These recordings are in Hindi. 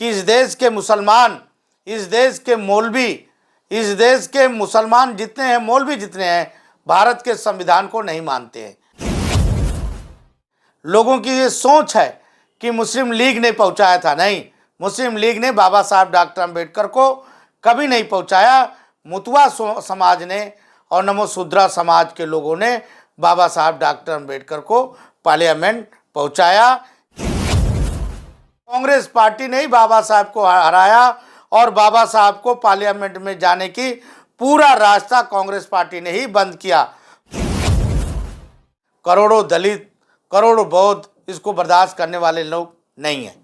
कि इस देश के मुसलमान, इस देश के मौलवी, इस देश के मुसलमान जितने हैं, मौलवी जितने हैं, भारत के संविधान को नहीं मानते हैं। लोगों की ये सोच है कि मुस्लिम लीग ने पहुंचाया था। नहीं, मुस्लिम लीग ने बाबा साहब डॉक्टर अंबेडकर को कभी नहीं पहुंचाया। मुतवा समाज ने और नमोशूद्रा समाज के लोगों ने बाबा साहब डॉक्टर अंबेडकर को पार्लियामेंट पहुंचाया। कांग्रेस पार्टी ने ही बाबा साहब को हराया और बाबा साहब को पार्लियामेंट में जाने की पूरा रास्ता कांग्रेस पार्टी ने ही बंद किया। करोड़ों दलित, करोड़ों बौद्ध इसको बर्दाश्त करने वाले लोग नहीं हैं।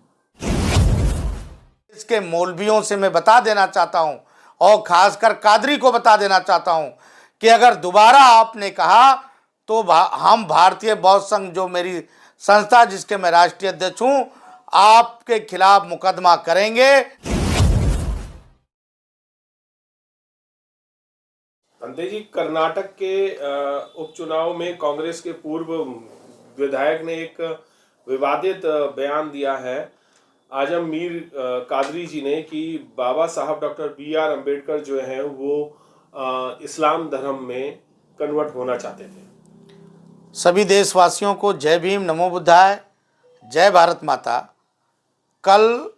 इसके मौलवियों से मैं बता देना चाहता हूं और खासकर कादरी को बता देना चाहता हूं कि अगर दोबारा आपने कहा तो हम भारतीय बौद्ध संघ, जो मेरी संस्था जिसके मैं राष्ट्रीय अध्यक्ष हूं, आपके खिलाफ मुकदमा करेंगे। अंते जी, कर्नाटक के उपचुनाव में कांग्रेस के पूर्व विधायक ने एक विवादित बयान दिया है आजम मीर कादरी जी ने कि बाबा साहब डॉक्टर B.R. अम्बेडकर जो हैं वो इस्लाम धर्म में कन्वर्ट होना चाहते थे। सभी देशवासियों को जय भीम, नमो बुद्धाय, जय भारत माता। कल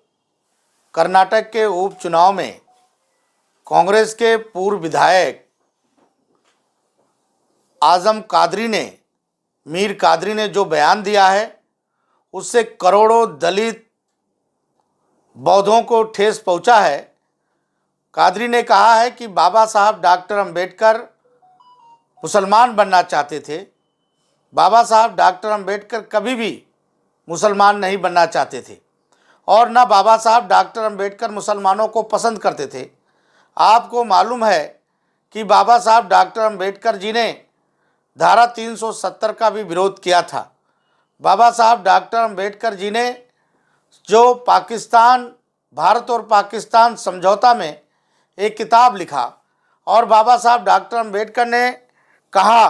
कर्नाटक के उपचुनाव में कांग्रेस के पूर्व विधायक आजम कादरी ने, मीर कादरी ने जो बयान दिया है उससे करोड़ों दलित बौद्धों को ठेस पहुंचा है। कादरी ने कहा है कि बाबा साहब डॉक्टर अंबेडकर मुसलमान बनना चाहते थे। बाबा साहब डॉक्टर अंबेडकर कभी भी मुसलमान नहीं बनना चाहते थे और ना बाबा साहब डॉक्टर अंबेडकर मुसलमानों को पसंद करते थे। आपको मालूम है कि बाबा साहब डॉक्टर अंबेडकर जी ने धारा 370 का भी विरोध किया था। बाबा साहब डॉक्टर अंबेडकर जी ने जो पाकिस्तान, भारत और पाकिस्तान समझौता में एक किताब लिखा और बाबा साहब डॉक्टर अंबेडकर ने कहा,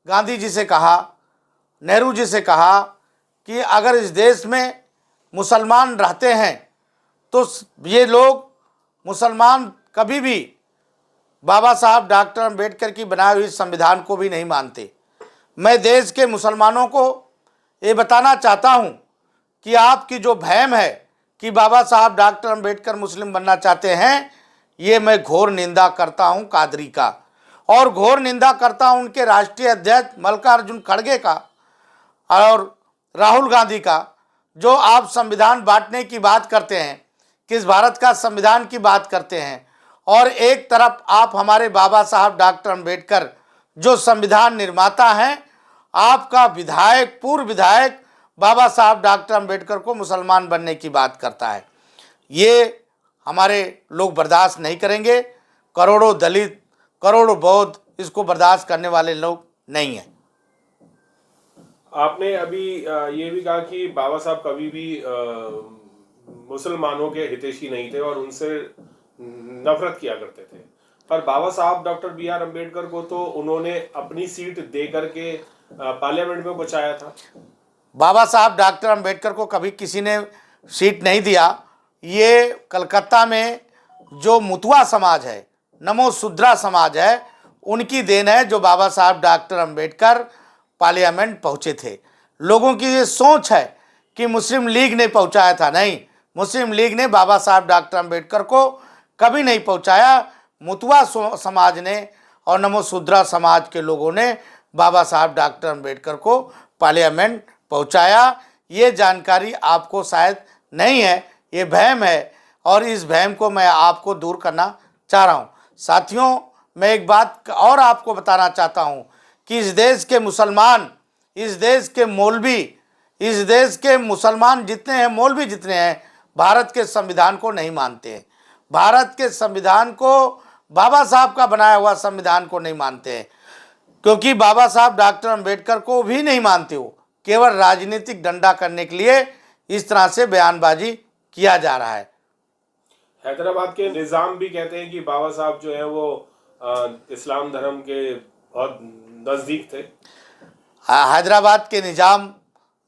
गांधी जी से कहा, नेहरू जी से कहा कि अगर इस देश में मुसलमान रहते हैं तो ये लोग मुसलमान कभी भी बाबा साहब डॉक्टर अंबेडकर की बनाई हुई संविधान को भी नहीं मानते। मैं देश के मुसलमानों को ये बताना चाहता हूँ कि आपकी जो भ्रम है कि बाबा साहब डॉक्टर अंबेडकर मुस्लिम बनना चाहते हैं, ये मैं घोर निंदा करता हूँ कादरी का, और घोर निंदा करता हूँ उनके राष्ट्रीय अध्यक्ष मल्लिकार्जुन खड़गे का और राहुल गांधी का, जो आप संविधान बांटने की बात करते हैं, किस भारत का संविधान की बात करते हैं, और एक तरफ आप हमारे बाबा साहब डॉक्टर अंबेडकर जो संविधान निर्माता हैं, आपका विधायक, पूर्व विधायक बाबा साहब डॉक्टर अंबेडकर को मुसलमान बनने की बात करता है। ये हमारे लोग बर्दाश्त नहीं करेंगे। करोड़ों दलित, करोड़ों बौद्ध इसको बर्दाश्त करने वाले लोग नहीं हैं। आपने अभी ये भी कहा कि बाबा साहब कभी भी मुसलमानों के हितैषी नहीं थे और उनसे नफरत किया करते थे, पर बाबा साहब डॉक्टर B.R. अम्बेडकर को तो उन्होंने अपनी सीट दे करके पार्लियामेंट में पहुंचाया था। बाबा साहब डॉक्टर अंबेडकर को कभी किसी ने सीट नहीं दिया। ये कलकत्ता में जो मुतवा समाज है, नमोशूद्रा समाज है, उनकी देन है जो बाबा साहब डॉक्टर अंबेडकर पार्लियामेंट पहुंचे थे। लोगों की ये सोच है कि मुस्लिम लीग ने पहुंचाया था। नहीं, मुस्लिम लीग ने बाबा साहब डॉक्टर अंबेडकर को कभी नहीं पहुंचाया। मुतवा समाज ने और नमोशूद्रा समाज के लोगों ने बाबा साहब डॉक्टर अंबेडकर को पार्लियामेंट पहुंचाया। ये जानकारी आपको शायद नहीं है, ये भ्रम है और इस भ्रम को मैं आपको दूर करना चाह रहा हूँ। साथियों, मैं एक बात और आपको बताना चाहता हूँ कि इस देश के मुसलमान, इस देश के मौलवी, इस देश के मुसलमान जितने हैं, मौलवी जितने हैं, भारत के संविधान को नहीं मानते हैं। भारत के संविधान को, बाबा साहब का बनाया हुआ संविधान को नहीं मानते हैं, क्योंकि बाबा साहब डॉक्टर अंबेडकर को भी नहीं मानते हो। केवल राजनीतिक डंडा करने के लिए इस तरह से बयानबाजी किया जा रहा है। हैदराबाद के निज़ाम भी कहते हैं कि बाबा साहब जो है वो इस्लाम धर्म के बहुत नज़दीक थे। हैदराबाद के निज़ाम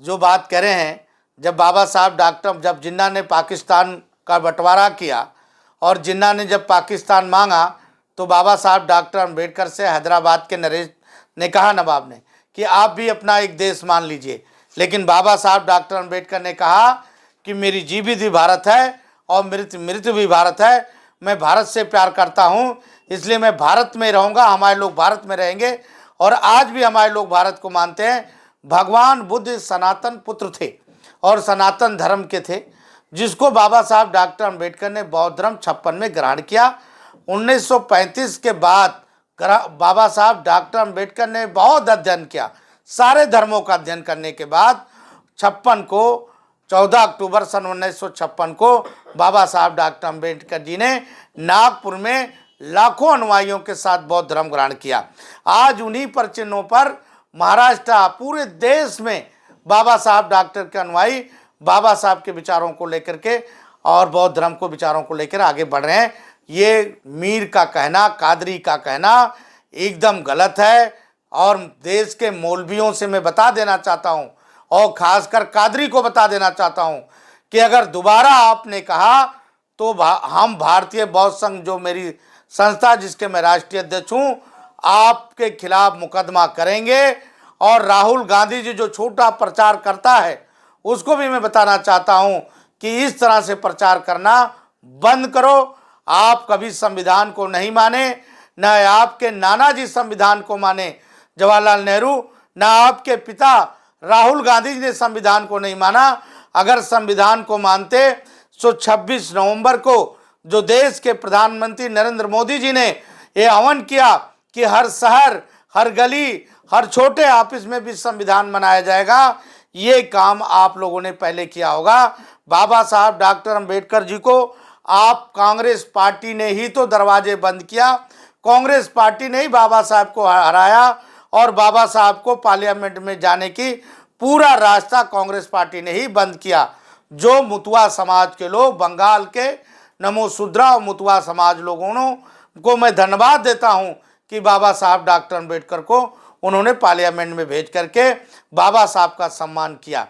जो बात कह रहे हैं, जब बाबा साहब डॉक्टर जब जिन्ना ने पाकिस्तान का बंटवारा किया और जिन्ना ने जब पाकिस्तान मांगा तो बाबा साहब डॉक्टर अम्बेडकर से हैदराबाद के नरेश ने कहा, नवाब ने, कि आप भी अपना एक देश मान लीजिए। लेकिन बाबा साहब डॉक्टर अम्बेडकर ने कहा कि मेरी जीवित भी भारत है और मृत भी भारत है। मैं भारत से प्यार करता हूँ, इसलिए मैं भारत में रहूँगा, हमारे लोग भारत में रहेंगे। और आज भी हमारे लोग भारत को मानते हैं। भगवान बुद्ध सनातन पुत्र थे और सनातन धर्म के थे, जिसको बाबा साहब डॉक्टर अम्बेडकर ने बौद्ध धर्म 56 में ग्रहण किया। 1935 के बाद बाबा साहब डॉक्टर अम्बेडकर ने बहुत अध्ययन किया। सारे धर्मों का अध्ययन करने के बाद 14 अक्टूबर सन 1956 को बाबा साहब डॉक्टर अम्बेडकर जी ने नागपुर में लाखों अनुयायियों के साथ बौद्ध धर्म ग्रहण किया। आज उन्हीं पर चिन्हों पर महाराष्ट्र पूरे देश में बाबा साहब डॉक्टर के अनुयायी बाबा साहब के विचारों को लेकर के और बौद्ध धर्म को विचारों को लेकर आगे बढ़ रहे हैं। ये मीर का कहना, कादरी का कहना एकदम गलत है। और देश के मौलवियों से मैं बता देना चाहता हूँ और ख़ासकर कादरी को बता देना चाहता हूँ कि अगर दोबारा आपने कहा तो हम भारतीय बौद्ध संघ, जो मेरी संस्था जिसके मैं राष्ट्रीय अध्यक्ष हूँ, आपके खिलाफ मुकदमा करेंगे। और राहुल गांधी जी जो छोटा प्रचार करता है उसको भी मैं बताना चाहता हूँ कि इस तरह से प्रचार करना बंद करो। आप कभी संविधान को नहीं माने, न आपके नाना जी संविधान को माने जवाहरलाल नेहरू, न आपके पिता राहुल गांधी जी ने संविधान को नहीं माना। अगर संविधान को मानते तो 26 नवंबर को जो देश के प्रधानमंत्री नरेंद्र मोदी जी ने ये आह्वान किया कि हर शहर, हर गली, हर छोटे ऑफिस में भी संविधान मनाया जाएगा, ये काम आप लोगों ने पहले किया होगा। बाबा साहब डॉक्टर अम्बेडकर जी को आप कांग्रेस पार्टी ने ही तो दरवाजे बंद किया। कांग्रेस पार्टी ने ही बाबा साहब को हराया और बाबा साहब को पार्लियामेंट में जाने की पूरा रास्ता कांग्रेस पार्टी ने ही बंद किया। जो मुतवा समाज के लोग, बंगाल के नमो शूद्रा और मुतवा समाज लोगों को मैं धन्यवाद देता हूं कि बाबा साहब डॉक्टर अम्बेडकर को उन्होंने पार्लियामेंट में भेज करके बाबा साहब का सम्मान किया।